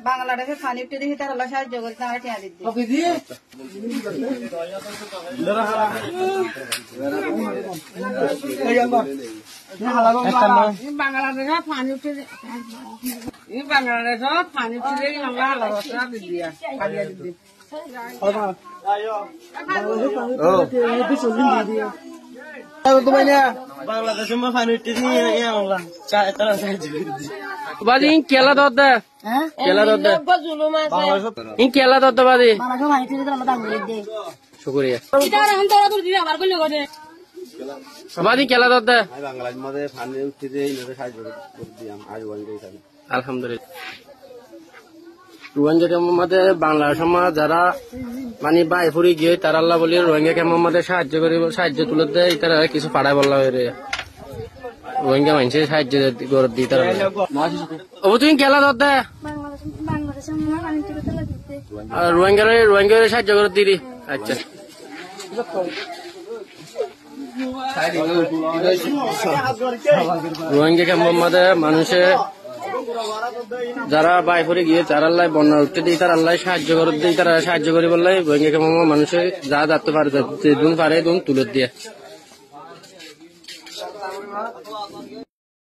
বাংলাদেশের পানি উঠে দেখি তার আল্লাহ সাহায্য করে তারা টিয়া দিচ্ছে বাংলাদেশের পানি উঠে বাদি কেলা দত দে কেলা দত দে ইন কেলা দত দে বাদি শুকরিয়া বাদি কেলা দত দে আলহামদুলিল্লাহ রোহিঙ্গা ক্যাম্পের মধ্যে বাংলা সমাজ যারা মানে বাইফুরি গিয়ে তারা আল্লাহ বলি রোহিঙ্গা ক্যাম্পের মধ্যে সাহায্য তুলে দেয় তারা কিছু পাড়ায় বললা হয়ে রোহিঙ্গা মানুষের সাহায্য করে দিই তারা ও তুমি খেলা দে রোহিঙ্গা সাহায্য করে দিদি আচ্ছা রোহিঙ্গা ক্যাম্পের মধ্যে মানুষের যারা বাইফুরি গিয়ে তারা আল্লাহ বন্যা উঠতে দিই তারা আল্লাহ সাহায্য করে দিই তারা সাহায্য করে বললাই রোহিঙ্গা ক্যাম্পের মানুষের যা যাতে পারে দুন পারে দুন তুলে দিয়ে